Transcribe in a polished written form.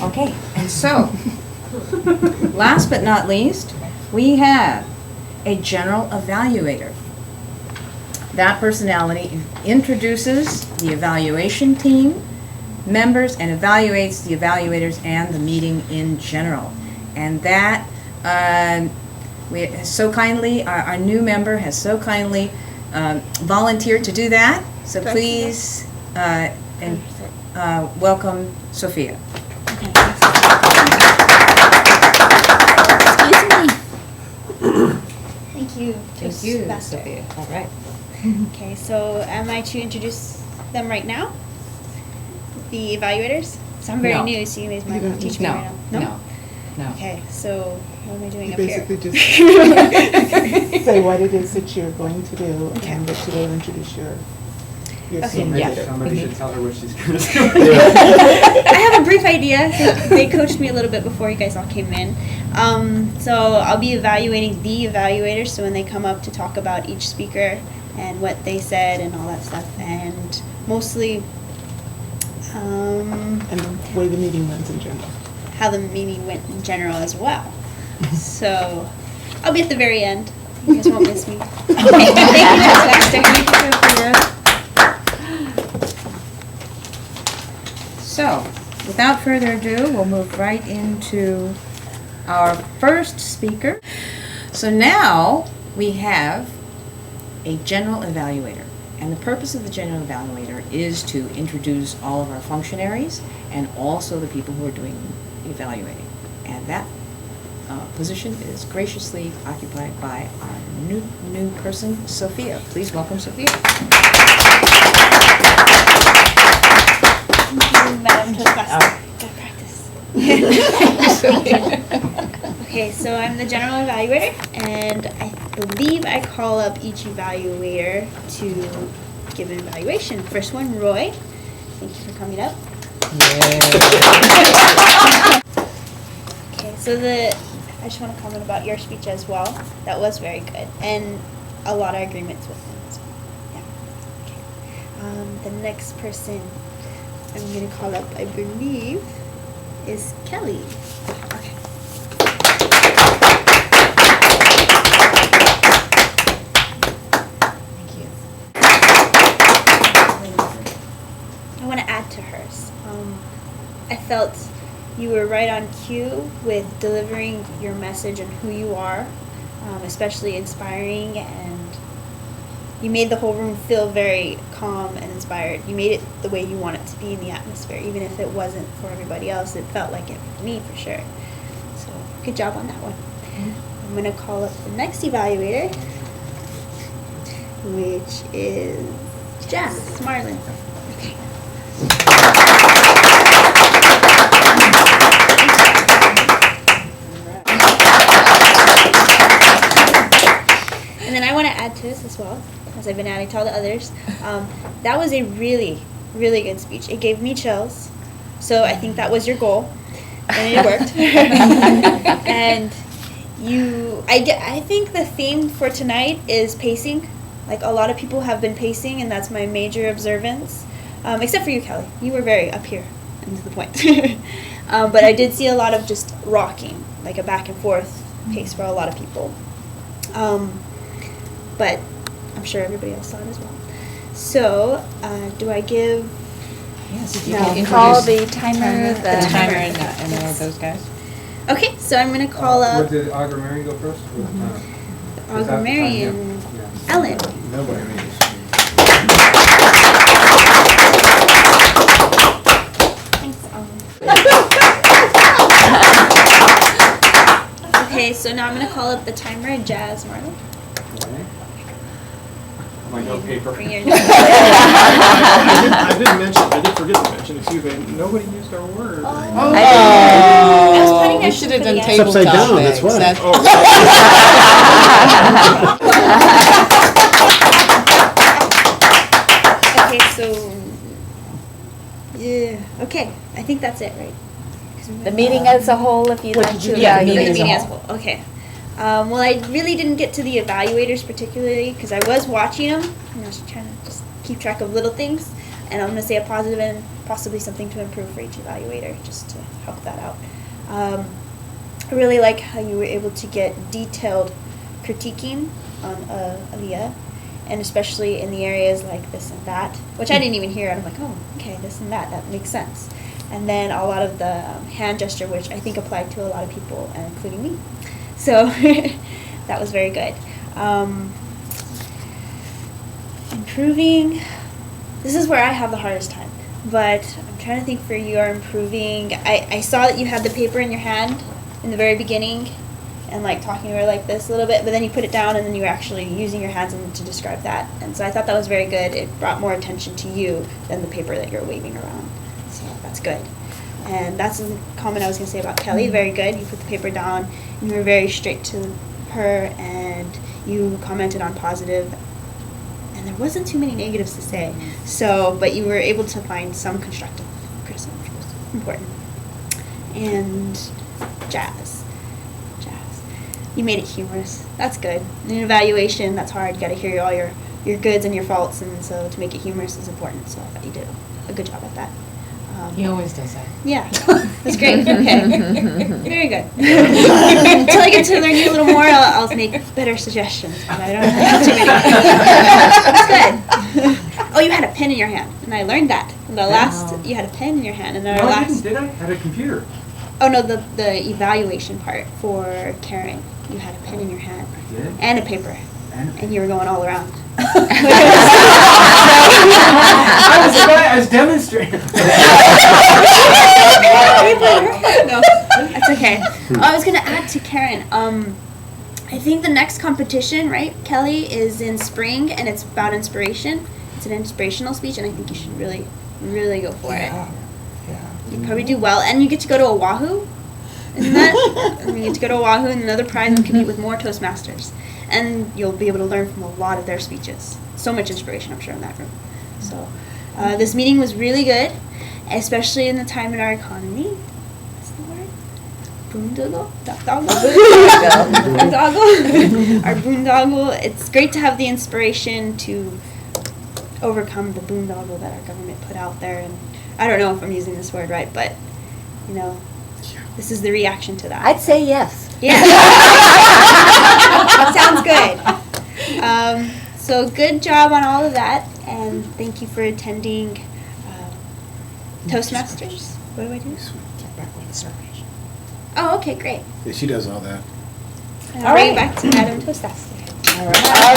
Okay, and so, last but not least, we have a General Evaluator. That personality introduces the evaluation team, members, and evaluates the evaluators and the meeting in general. And that, our new member has so kindly volunteered to do that. So please, welcome Sophia. Excuse me. Thank you. Thank you, Master. Sophia. All right. Okay, so am I to introduce them right now? The evaluators? So I'm very No. new, so you guys might want to teach me right now. No. Okay, so what am I doing You up here? basically just say what it is that you're going to do, Okay. and that you will introduce your Okay. senior Yeah. leader. Somebody should tell her what she's going to do. I have a brief idea. They coached me a little bit before you guys all came in. So I'll be evaluating the evaluators, so when they come up to talk about each speaker and what they said and all that stuff, and mostly And the way the meeting went in general. how the meeting went in general as well. So I'll be at the very end. You guys won't miss me. Okay, thank you, Master. So, without further ado, we'll move right into our first speaker. So now we have a General Evaluator. And the purpose of the General Evaluator is to introduce all of our functionaries and also the people who are doing evaluating. And that position is graciously occupied by our new person, Sophia. Please welcome Sophia. Madam Toastmaster. Gotta practice. Okay, so I'm the General Evaluator, and I believe I call up each evaluator to give an evaluation. First one, Roy. Thank you for coming up. Okay, so I just want to comment about your speech as well. That was very good, and a lot of agreements with them as well. Yeah. Okay. The next person I'm going to call up, I believe, is Kelly. Okay. Thank you. I want to add to hers. I felt you were right on cue with delivering your message and who you are, especially inspiring, and you made the whole room feel very calm and inspired. You made it the way you want it to be in the atmosphere, even if it wasn't for everybody else. It felt like it for me, for sure. So, good job on that one. I'm going to call up the next evaluator, which is Jess Marlin. Okay. And then I want to add to this as well, as I've been adding to all the others. That was a really, really good speech. It gave me chills. So I think that was your goal, and it worked. And I think the theme for tonight is pacing. Like, a lot of people have been pacing, and that's my major observance. Except for you, Kelly. You were very up here and to the point. But I did see a lot of just rocking, like a back and forth pace for a lot of people. But I'm sure everybody else saw it as well. So, do I give... Yes, if No, can call introduce the timer, the timer and Yes. any of those guys. Okay, so I'm going to call up Did Augur Mary go first? Augur Mary and Ellen. Nobody reads. Thanks, Okay, so now I'm going to call up the timer and Jazz Marlin. My note paper. Bring your notes. I did forget to mention, excuse me, nobody used our word. I was planning We on should have done putting it- It's upside tabletop down, that's things. why. That's- Okay, so... Yeah, okay, I think that's it, right? 'Cause The meeting as a whole, if you'd What like did you to. do? Yeah, The meeting as a meeting as whole. well, okay. Well, I really didn't get to the evaluators particularly because I was watching them, and I was trying to just keep track of little things. and I'm going to say a positive and possibly something to improve for each evaluator, just to help that out. I really like how you were able to get detailed critiquing on Aaliyah, and especially in the areas like this and that, which I didn't even hear, and I'm like, oh, okay, this and that makes sense. And then a lot of the hand gesture, which I think applied to a lot of people, including me. So that was very good. Improving, this is where I have the hardest time, but I'm trying to think for your improving. I saw that you had the paper in your hand in the very beginning and like talking to her like this a little bit, but then you put it down and then you were actually using your hands to describe that. And so I thought that was very good. It brought more attention to you than the paper that you're waving around. So that's good. And that's a comment I was going to say about Kelly. Very good. You put the paper down and you were very straight to her and you commented on positive. And there wasn't too many negatives to say. So, but you were able to find some constructive criticism, which was important. And Jazz. You made it humorous. That's good. In an evaluation, that's hard. You got to hear all your goods and your faults, and so to make it humorous is important. So I thought you did a good job at that. He always does that. Yeah, that's great. Okay, very good. Until I get to learn you a little more, I'll make better suggestions. But I don't have too many. That's good. Oh, you had a pen in your hand, and I learned that. In the last, you had a pen in your hand, and our No, I last. didn't, did I? I had a computer. Oh no, the evaluation part for Karen. You had a pen in your hand. I did? And a paper. And you were going all around. I was demonstrating. No, that's okay. I was gonna add to Karen. I think the next competition, right, Kelly, is in spring, and it's about inspiration. It's an inspirational speech, and I think you should really, really go for it. You'd probably do well, and you get to go to Oahu. Isn't that? And you get to go to Oahu and another prize and compete with more Toastmasters. And you'll be able to learn from a lot of their speeches. So much inspiration, I'm sure, in that room. So this meeting was really good, especially in the time in our economy. What's the word? Boondoggle? Boondoggle? Our boondoggle. It's great to have the inspiration to overcome the boondoggle that our government put out there. And I don't know if I'm using this word right, but, you know, this is the reaction to that. I'd say yes. Yeah. Sounds good. So good job on all of that, and thank you for attending Toastmasters. What do I do? Oh, okay, great. Yeah, she does all that. I'll bring it back to Madam Toastmaster. All right.